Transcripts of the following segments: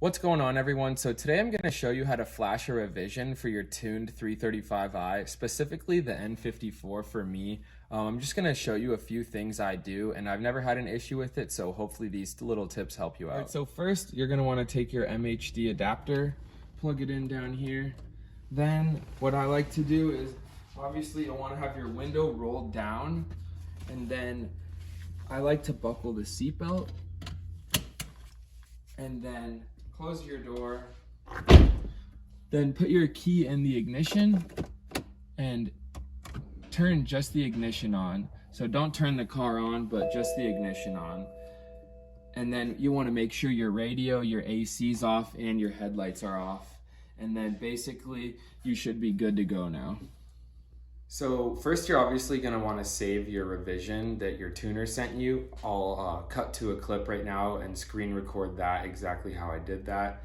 What's going on, everyone? So today I'm going to show you how to flash a revision for your tuned 335i, specifically the N54 for me. I'm just going to show you a few things I do, and I've never had an issue with it, so hopefully these little tips help you out. All right, so first, you're going to want to take your MHD adapter, plug it in down here. Then what I like to do is, obviously you'll want to have your window rolled down, and then I like to buckle the seatbelt, and then close your door, then put your key in the ignition and turn just the ignition on. So don't turn the car on, but just the ignition on. And then you want to make sure your radio, your AC's off, and your headlights are off. And then basically you should be good to go now. So first, you're obviously going to want to save your revision that your tuner sent you. I'll cut to a clip right now and screen record that exactly how I did that.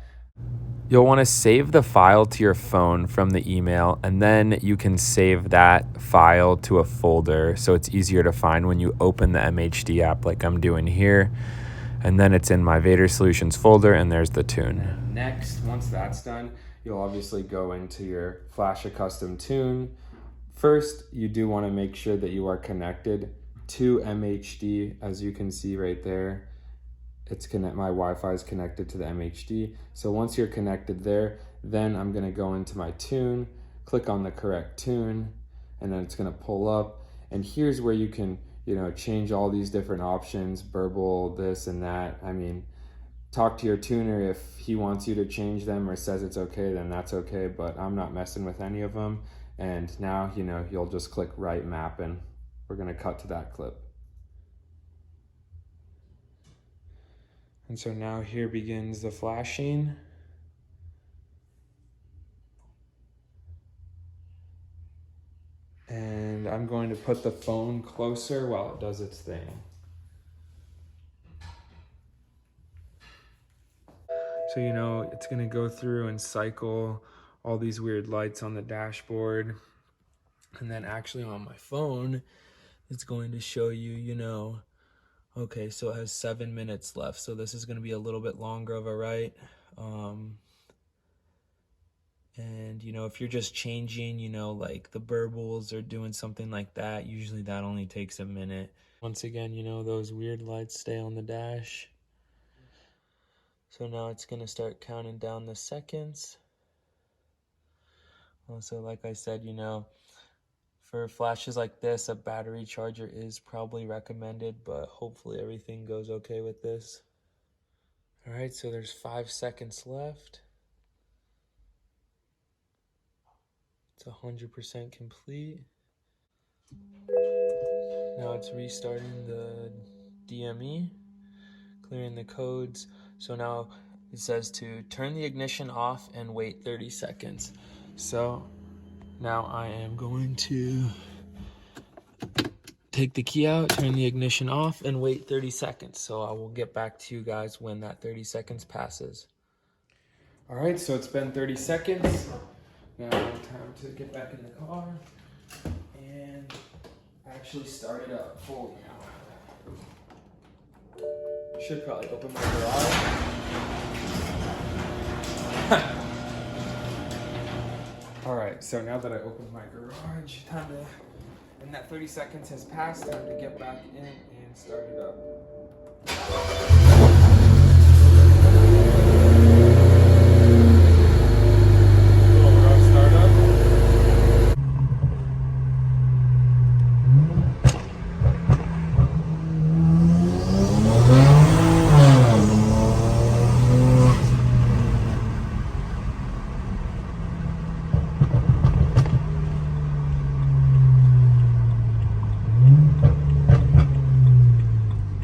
You'll want to save the file to your phone from the email, and then you can save that file to a folder so it's easier to find when you open the MHD app like I'm doing here. And then it's in my Vader Solutions folder, and there's the tune. Next, once that's done, you'll obviously go into your Flash a Custom Tune. First, you do want to make sure that you are connected to MHD. As you can see right there, my Wi-Fi is connected to the MHD. So once you're connected there, then I'm going to go into my tune, click on the correct tune, and then it's going to pull up. And here's where you can, change all these different options, burble, this and that. I mean, talk to your tuner. If he wants you to change them or says it's okay, then that's okay, but I'm not messing with any of them. And now, you'll just click right map, and we're going to cut to that clip. And so now here begins the flashing. And I'm going to put the phone closer while it does its thing. So, it's going to go through and cycle all these weird lights on the dashboard. And then actually on my phone, it's going to show you, okay, so it has 7 minutes left. So this is going to be a little bit longer of a write. And, if you're just changing, like the burbles or doing something like that, usually that only takes a minute. Once again, those weird lights stay on the dash. So now it's going to start counting down the seconds. Also, like I said, for flashes like this, a battery charger is probably recommended, but hopefully everything goes okay with this. All right, so there's 5 seconds left. It's 100% complete. Now it's restarting the DME, clearing the codes. So now it says to turn the ignition off and wait 30 seconds. So now I am going to take the key out, turn the ignition off, and wait 30 seconds. So I will get back to you guys when that 30 seconds passes. All right, so it's been 30 seconds. Now time to get back in the car and actually start it up fully now. Should probably open my garage. All right, so now that I opened my garage, and that 30 seconds has passed, time to get back in and start it up. Little rough startup.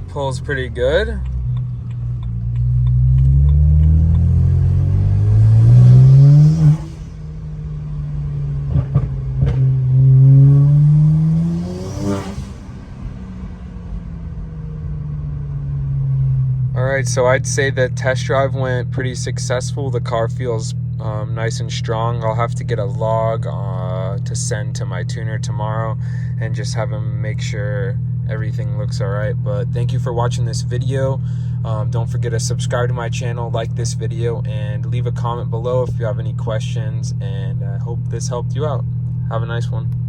Pulls pretty good. All right, so I'd say the test drive went pretty successful. The car feels nice and strong. I'll have to get a log to send to my tuner tomorrow and just have him make sure everything looks all right. But thank you for watching this video. Don't forget to subscribe to my channel, like this video, and leave a comment below if you have any questions. And I hope this helped you out. Have a nice one.